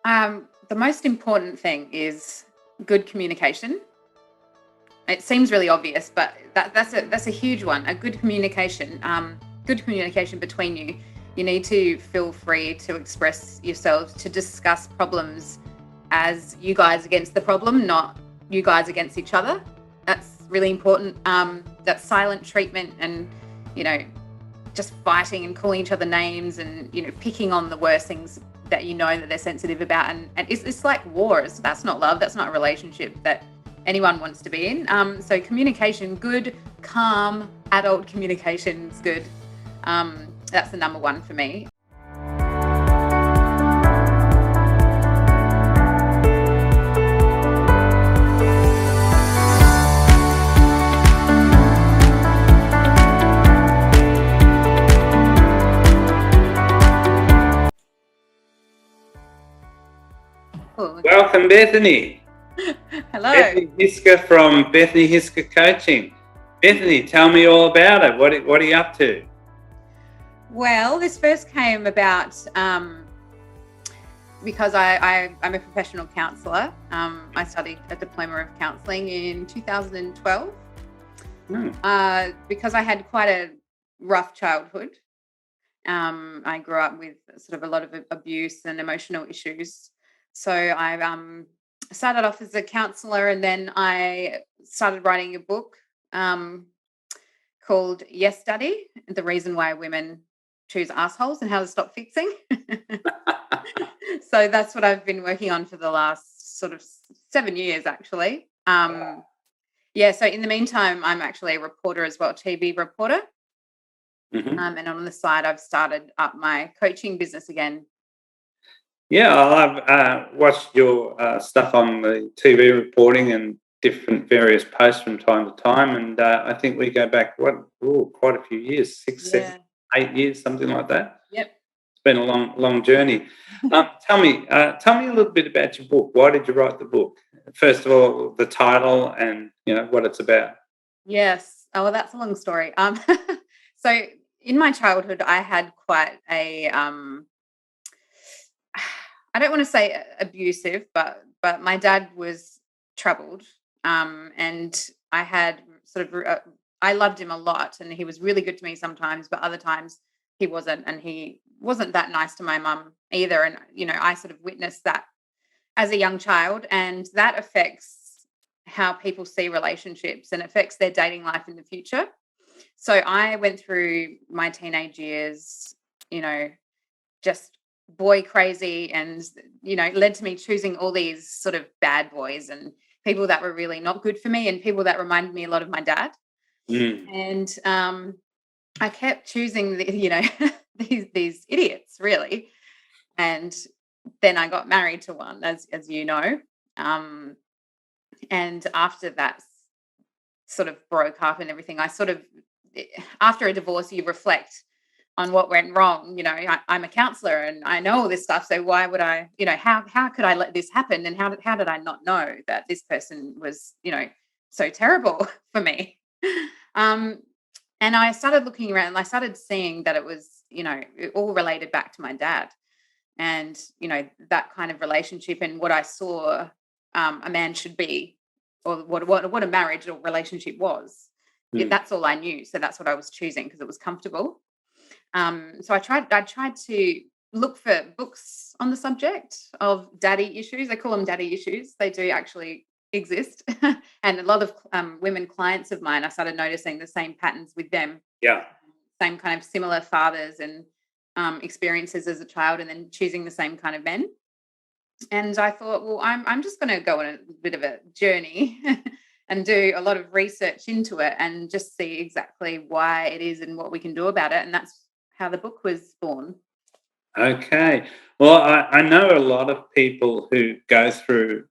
The most important thing is good communication. It seems really obvious, but that's a huge one. A good communication between you. You need to feel free to express yourselves, to discuss problems as you guys against the problem, not you guys against each other. That's really important. That silent treatment and, you know, just fighting and calling each other names and, you know, picking on the worst things that you know that they're sensitive about. And it's like wars. That's not love. That's not a relationship that anyone wants to be in. So communication, good, calm, adult communication is good. That's the number one for me. Cool. Welcome, Bethany. Hello. Bethany Hiska from Bethany Hiska Coaching. Bethany, tell me all about it. What are you up to? Well, this first came about because I'm a professional counsellor. I studied a diploma of counselling in 2012 because I had quite a rough childhood. I grew up with sort of a lot of abuse and emotional issues. So I started off as a counsellor, and then I started writing a book called Yes Daddy, The Reason Why Women Choose Assholes and How to Stop Fixing. So that's what I've been working on for the last sort of 7 years, actually. Yeah, so in the meantime, I'm actually a reporter as well, TV reporter. Mm-hmm. And on the side, I've started up my coaching business again. Yeah, I've watched your stuff on the TV reporting and different various posts from time to time, and I think we go back quite a few years, 6, 7, 8 years, something like that. Yep. It's been a long journey. Tell me a little bit about your book. Why did you write the book? First of all, the title and what it's about. Yes. Oh, well, that's a long story. So in my childhood, I had quite a I don't want to say abusive, but my dad was troubled, and I had sort of I loved him a lot, and he was really good to me sometimes, but other times he wasn't, and he wasn't that nice to my mum either. And I sort of witnessed that as a young child, and that affects how people see relationships and affects their dating life in the future. So I went through my teenage years, just boy crazy, and led to me choosing all these sort of bad boys and people that were really not good for me and people that reminded me a lot of my dad. And I kept choosing these idiots, really. And then I got married to one, as you know, and after that sort of broke up and everything, I sort of, after a divorce, you reflect on what went wrong. I'm a counselor and I know all this stuff. So why would I, how could I let this happen? And how did I not know that this person was, so terrible for me? And I started looking around and I started seeing that it was, it all related back to my dad and, that kind of relationship and what I saw a man should be, or what a marriage or relationship was. That's all I knew. So that's what I was choosing because it was comfortable. So I tried to look for books on the subject of daddy issues. They call them daddy issues. They do actually exist. And a lot of women clients of mine, I started noticing the same patterns with them. Yeah. Same kind of similar fathers and experiences as a child, and then choosing the same kind of men. And I thought, well, I'm just going to go on a bit of a journey and do a lot of research into it and just see exactly why it is and what we can do about it. And that's how the book was born. Okay. Well, I know a lot of people who go through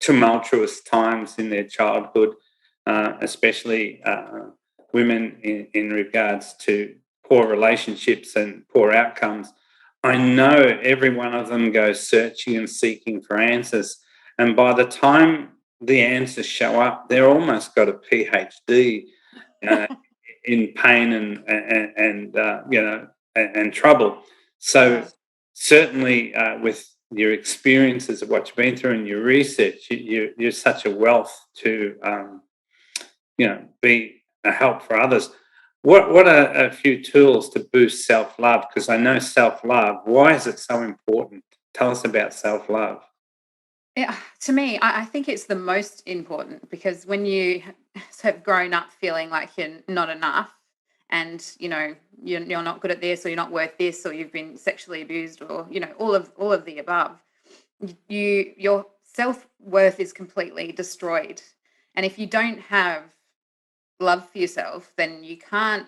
tumultuous times in their childhood, especially women in regards to poor relationships and poor outcomes. I know every one of them goes searching and seeking for answers. And by the time the answers show up, they're almost got a PhD in pain and trouble. So certainly with your experiences of what you've been through and your research, you're such a wealth to be a help for others. What are a few tools to boost self-love? Because I know self-love. Why is it so important? Tell us about self-love. Yeah, to me, I think it's the most important because when you have grown up feeling like you're not enough and you're not good at this or you're not worth this or you've been sexually abused or all of the above, your self-worth is completely destroyed. And if you don't have love for yourself, then you can't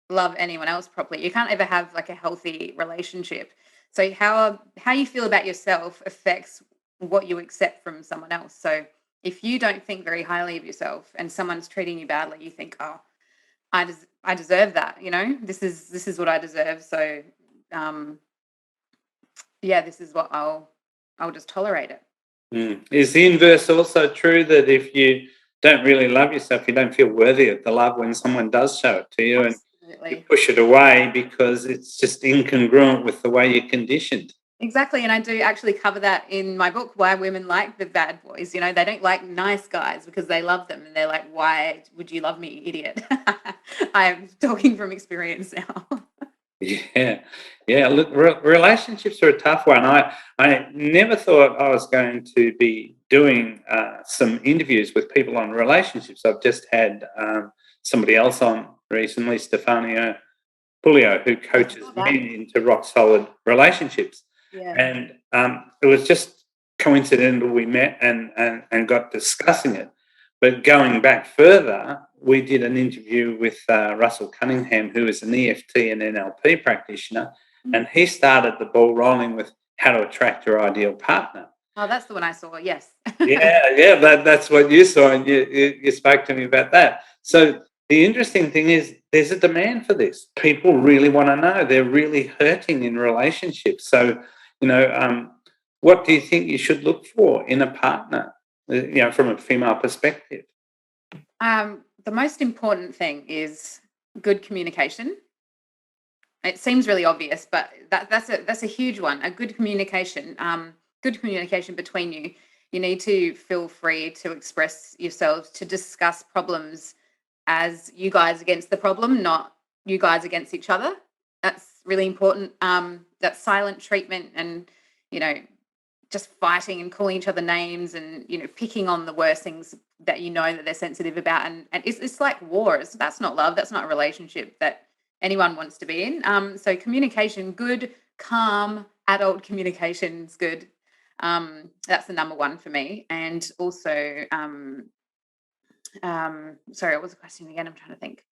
love anyone else properly. You can't ever have like a healthy relationship. So how you feel about yourself affects what you accept from someone else. So if you don't think very highly of yourself and someone's treating you badly, you think, oh, I deserve that. This is what I deserve. So um, yeah, this is what I'll just tolerate it. Is the inverse also true, that if you don't really love yourself, you don't feel worthy of the love when someone does show it to you, and you Absolutely. push it away because it's just incongruent with the way you're conditioned? Exactly, and I do actually cover that in my book, Why Women Like the Bad Boys. They don't like nice guys because they love them, and they're like, "Why would you love me, idiot?" I'm talking from experience now. Yeah, yeah. Look, relationships are a tough one. I never thought I was going to be doing some interviews with people on relationships. I've just had somebody else on recently, Stefania Pulio, who I coaches saw men that. into rock solid relationships. Yeah. And it was just coincidental we met and got discussing it. But going back further, we did an interview with Russell Cunningham, who is an EFT and NLP practitioner, Mm. and he started the ball rolling with how to attract your ideal partner. Oh, that's the one I saw. Yes. Yeah, yeah, that's what you saw, and you spoke to me about that. So the interesting thing is, there's a demand for this. People really want to know. They're really hurting in relationships. So, you know, what do you think you should look for in a partner? From a female perspective. The most important thing is good communication. It seems really obvious, but that's a huge one. A good communication between you. You need to feel free to express yourselves, to discuss problems as you guys against the problem, not you guys against each other. That's really important. That silent treatment and you know just fighting and calling each other names and picking on the worst things that that they're sensitive about, and it's like wars. That's not love. That's not a relationship that anyone wants to be in. So communication, good, calm adult communication is good. That's the number one for me. And also sorry, what was the question again? I'm trying to think.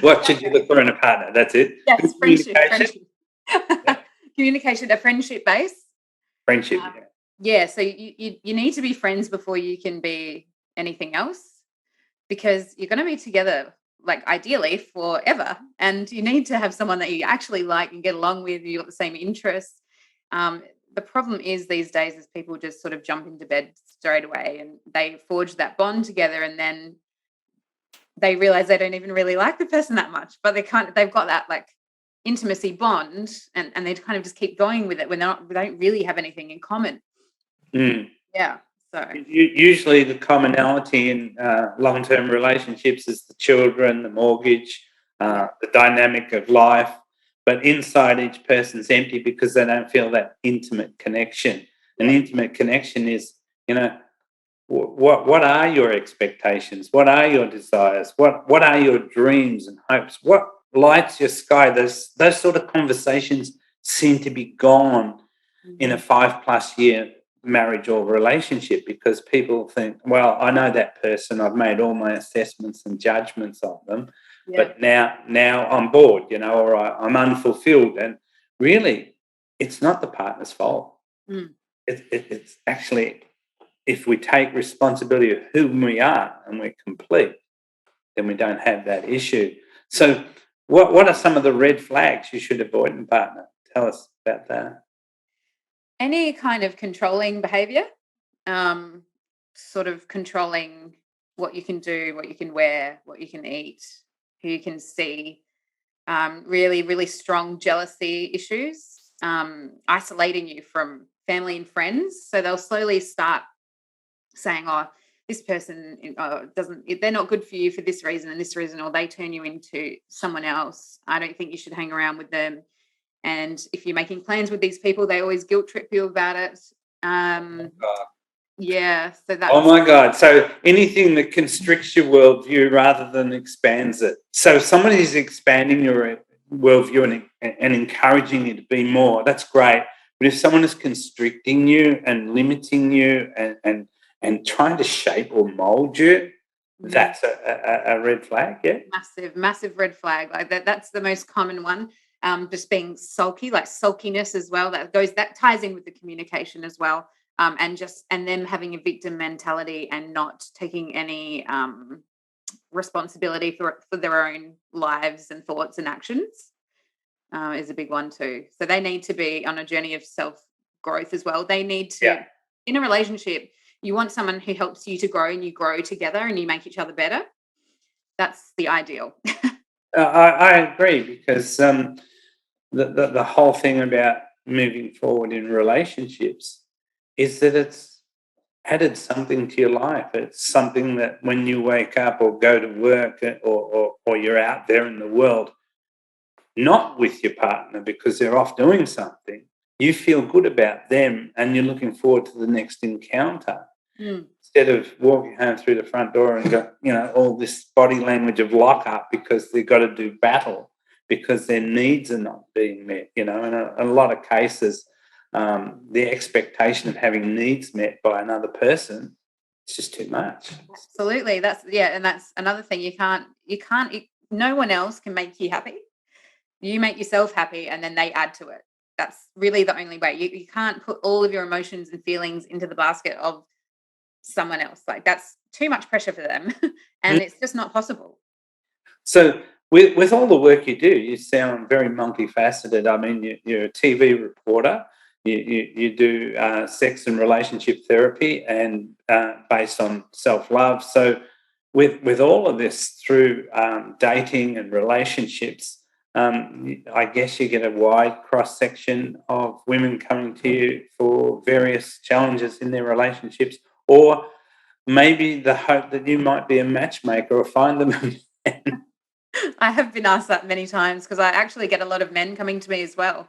What should you look for in a partner? That's it. Good Yes, friendship, communication. friendship. Yeah. Communication, a friendship base. Friendship. Um, Yeah. yeah, so you need to be friends before you can be anything else, because you're going to be together, like ideally forever, and you need to have someone that you actually like and get along with. You got the same interests. Um, the problem is these days is people just sort of jump into bed straight away and they forge that bond together, and then they realize they don't even really like the person that much, but they've got that like intimacy bond, and they kind of just keep going with it when they don't really have anything in common. Mm. Yeah. So Usually, the commonality in long-term relationships is the children, the mortgage, yeah. the dynamic of life. But inside, each person's empty because they don't feel that intimate connection. An Yeah. intimate connection is, you know, what are your expectations? What are your desires? What are your dreams and hopes? What lights your sky? Those sort of conversations seem to be gone in a Mhm. 5+ year marriage or relationship, because people think, well, I know that person, I've made all my assessments and judgments of them, Yeah. but now I'm bored, or I'm unfulfilled. And really, it's not the partner's fault. Mm. It's actually, if we take responsibility of who we are and we're complete, then we don't have that issue. Yeah. So what are some of the red flags you should avoid in a partner? Tell us about that. Any kind of controlling behavior, um, sort of controlling what you can do, what you can wear, what you can eat, who you can see, really, really strong jealousy issues, isolating you from family and friends. So they'll slowly start saying, oh, this person they're not good for you for this reason and this reason, or they turn you into someone else. I don't think you should hang around with them. And if you're making plans with these people, they always guilt trip you about it. Yeah, so that's... Oh my God. So anything that constricts your worldview rather than expands it. So if somebody's expanding your worldview and encouraging you to be more, that's great. But if someone is constricting you and limiting you and trying to shape or mold you, that's a red flag, yeah? Massive red flag. Like that's the most common one. Just being sulky, like sulkiness as well. That ties in with the communication as well. And them having a victim mentality and not taking any responsibility for their own lives and thoughts and actions is a big one too. So they need to be on a journey of self-growth as well. They need to, in a relationship, you want someone who helps you to grow, and you grow together and you make each other better. That's the ideal. I agree, because the whole thing about moving forward in relationships is that it's added something to your life. It's something that when you wake up or go to work or you're out there in the world, not with your partner because they're off doing something, you feel good about them and you're looking forward to the next encounter. Instead of walking home through the front door and got, all this body language of lock-up because they've got to do battle because their needs are not being met. In a lot of cases, the expectation of having needs met by another person is just too much. Absolutely. And that's another thing. No one else can make you happy. You make yourself happy and then they add to it. That's really the only way. You can't put all of your emotions and feelings into the basket of someone else. Like, that's too much pressure for them. And it's just not possible. So with all the work you do, you sound very multifaceted. I mean, you're a TV reporter. You do sex and relationship therapy and based on self-love. So with all of this through dating and relationships, I guess you get a wide cross-section of women coming to you for various challenges in their relationships, or maybe the hope that you might be a matchmaker or find them a man. I have been asked that many times because I actually get a lot of men coming to me as well.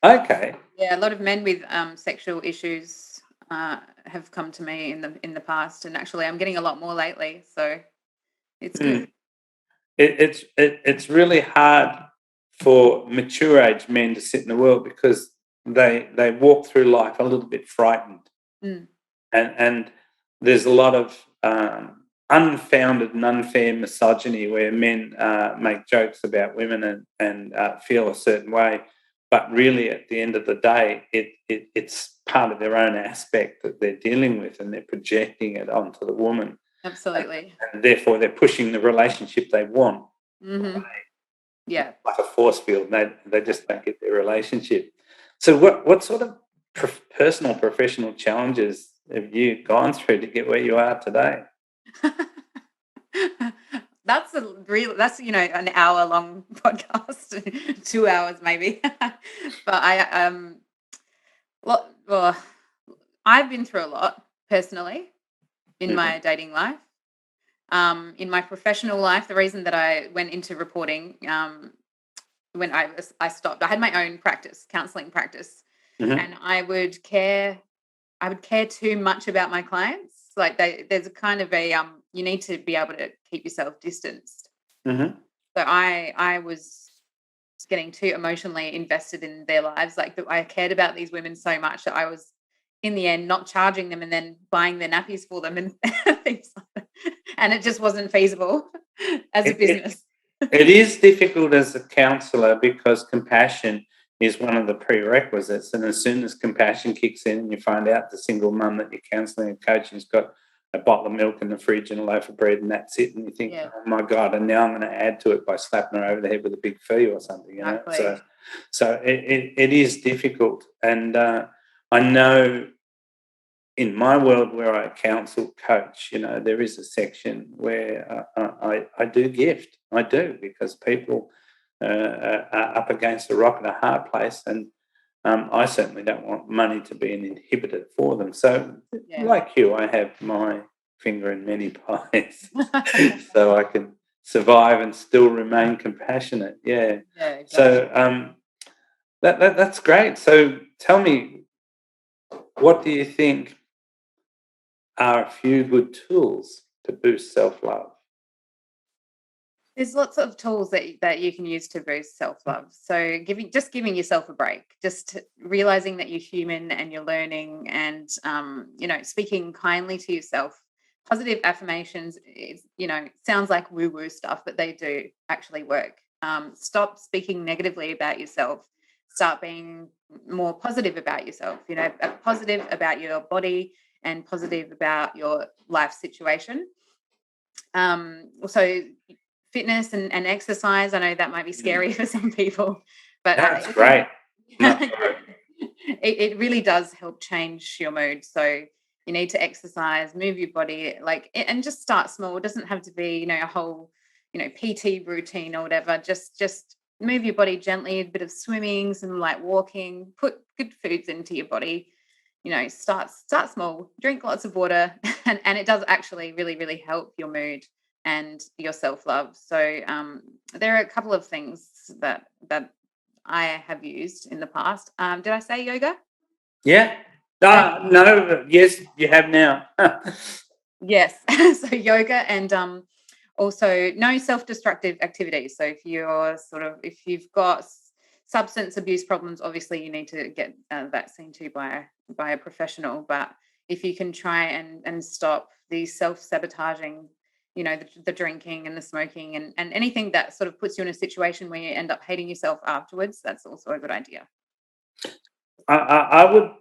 Okay. Yeah, a lot of men with sexual issues have come to me in the past, and actually I'm getting a lot more lately. So it's good. It's really hard for mature age men to sit in the world because they walk through life a little bit frightened, and there's a lot of unfounded and unfair misogyny where men make jokes about women and feel a certain way, but really at the end of the day it's part of their own aspect that they're dealing with and they're projecting it onto the woman. Absolutely. And therefore they're pushing the relationship they want. Yeah, like a force field. They just don't get their relationship. So what sort of personal professional challenges have you gone through to get where you are today? That's an hour long podcast, 2 hours maybe. But well, I've been through a lot personally in my dating life. In my professional life, the reason that I went into reporting, when I stopped, I had my own practice, counselling practice, and I would care too much about my clients. Like there's a kind of you need to be able to keep yourself distanced. So I was getting too emotionally invested in their lives. Like I cared about these women so much that I was, in the end, not charging them and then buying their nappies for them and things like that. And it just wasn't feasible as a business. It is difficult as a counsellor because compassion is one of the prerequisites. And as soon as compassion kicks in and you find out the single mum that you're counselling and coaching has got a bottle of milk in the fridge and a loaf of bread and that's it, and you think, oh my God, and now I'm going to add to it by slapping her over the head with a big fee or something. Exactly. So it is difficult. And I know in my world where I counsel coach, there is a section where I do gift. I do, because people are up against a rock and a hard place, and I certainly don't want money to be an inhibitor for them. So, Yeah. like you, I have my finger in many pies so I can survive and still remain compassionate. Yeah. Yeah, exactly. So that's great. So tell me, what do you think are a few good tools to boost self-love? There's lots of tools that you can use to boost self-love. So giving yourself a break, just realizing that you're human and you're learning, and speaking kindly to yourself. Positive affirmations is, sounds like woo-woo stuff, but they do actually work. Stop speaking negatively about yourself. Start being more positive about yourself, positive about your body and positive about your life situation. So fitness and exercise, I know that might be scary for some people, but That's great. No. it really does help change your mood. So you need to exercise, move your body, and just start small. It doesn't have to be, a whole, PT routine or whatever. Just move your body gently, a bit of swimming, some light walking, put good foods into your body. Start small, drink lots of water, and it does actually really, really help your mood and your self-love. So there are a couple of things that I have used in the past. Did I say yoga? Yeah. No, yes, you have now. Yes. So yoga, and also no self-destructive activities. So if you've got substance abuse problems, obviously you need to get that seen to by a professional. But if you can try and stop the self-sabotaging, the drinking and the smoking and anything that sort of puts you in a situation where you end up hating yourself afterwards, that's also a good idea. I would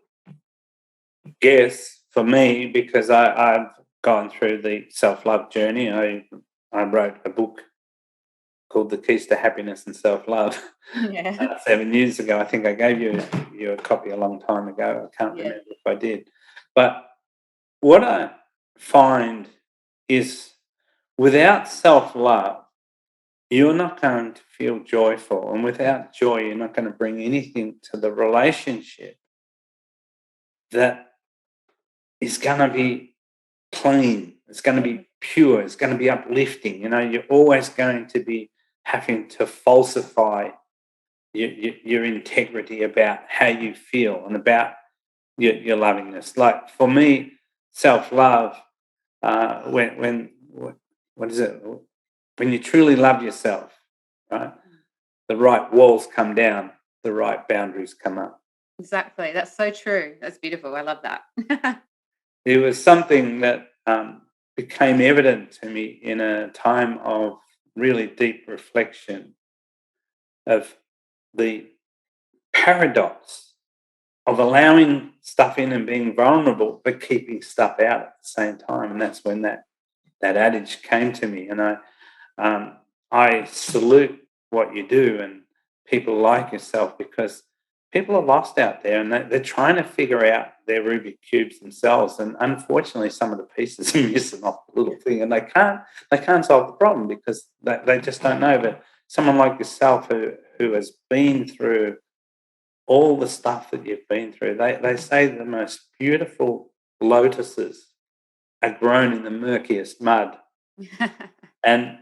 guess for me, because I've gone through the self-love journey. I wrote a book called The Keys to Happiness and Self-Love Yeah. 7 years ago. I think I gave you a copy a long time ago. I can't Yeah. remember if I did. But what I find is, without self-love, you're not going to feel joyful. And without joy, you're not going to bring anything to the relationship that is going to be clean. It's going to be pure. It's going to be uplifting. You're always going to be having to falsify your integrity about how you feel and about your lovingness. Like for me, self-love, when what is it? When you truly love yourself, right? The right walls come down, the right boundaries come up. Exactly. That's so true. That's beautiful. I love that. It was something that became evident to me in a time of really deep reflection of the paradox of allowing stuff in and being vulnerable, but keeping stuff out at the same time. And that's when that adage came to me. And I salute what you do and people like yourself, because people are lost out there and they're trying to figure out their Rubik cubes themselves. And unfortunately, some of the pieces are missing off the little thing, and they can't solve the problem because they just don't know. But someone like yourself who has been through all the stuff that you've been through, they say the most beautiful lotuses are grown in the murkiest mud. And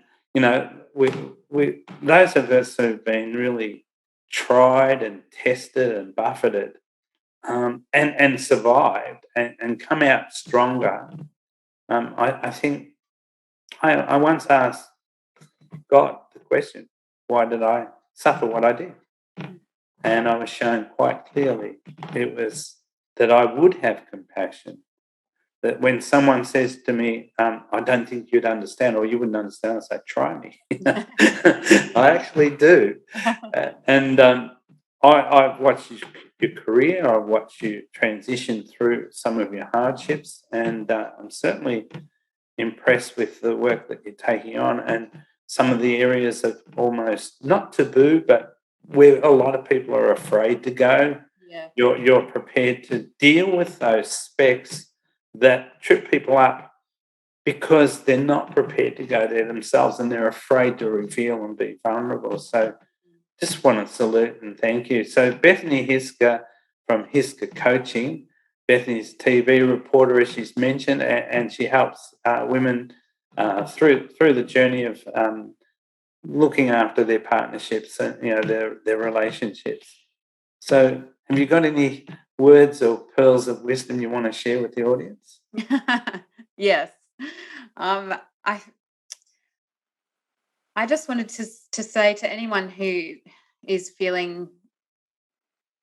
we those of us who've been really tried and tested and buffeted, and survived and come out stronger. I think I once asked God the question, why did I suffer what I did? And I was shown quite clearly it was that I would have compassion. That when someone says to me, I don't think you'd understand, or you wouldn't understand, I say, try me. I actually do. And I've watched your career, I've watched you transition through some of your hardships, and I'm certainly impressed with the work that you're taking on and some of the areas of almost not taboo, but where a lot of people are afraid to go. Yeah. You're prepared to deal with those specks that trip people up because they're not prepared to go there themselves and they're afraid to reveal and be vulnerable. So just want to salute and thank you. So Bethany Hiska, from Hiska Coaching, Bethany's TV reporter, as she's mentioned, and she helps women through the journey of looking after their partnerships and their relationships. So, have you got any words or pearls of wisdom you want to share with the audience? Yes. I just wanted to say to anyone who is feeling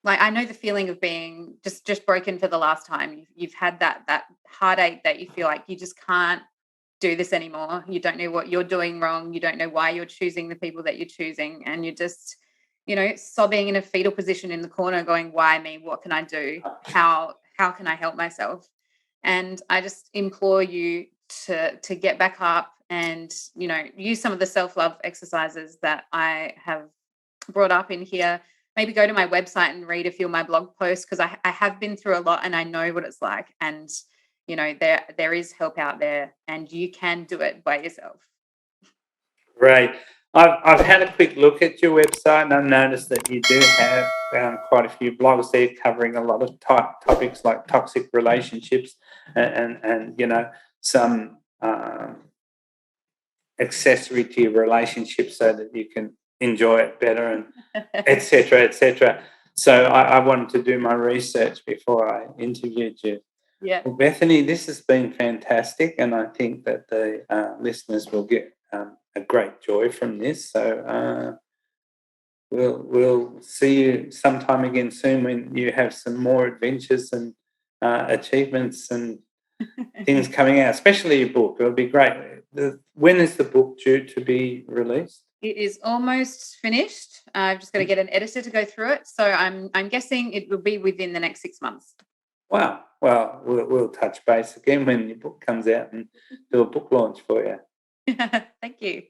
like, I know the feeling of being just broken for the last time. You've had that heartache that you feel like you just can't do this anymore. You don't know what you're doing wrong. You don't know why you're choosing the people that you're choosing, and you're just, sobbing in a fetal position in the corner, going, "Why me? What can I do? How can I help myself?" And I just implore you to get back up and use some of the self-love exercises that I have brought up in here. Maybe go to my website and read a few of my blog posts, because I have been through a lot and I know what it's like. And there is help out there, and you can do it by yourself. Great. I've had a quick look at your website, and I've noticed that you do have quite a few blogs there covering a lot of topics like toxic relationships and some accessory to your relationship so that you can enjoy it better, and et cetera, et cetera. So I wanted to do my research before I interviewed you. Yeah. Well, Bethany, this has been fantastic, and I think that the listeners will get a great joy from this. So we'll see you sometime again soon when you have some more adventures and achievements and things coming out, especially your book. It'll be great. When is the book due to be released? It is almost finished. I've just got to get an editor to go through it. So I'm guessing it will be within the next 6 months. Wow. Well, we'll touch base again when your book comes out and do a book launch for you. Thank you.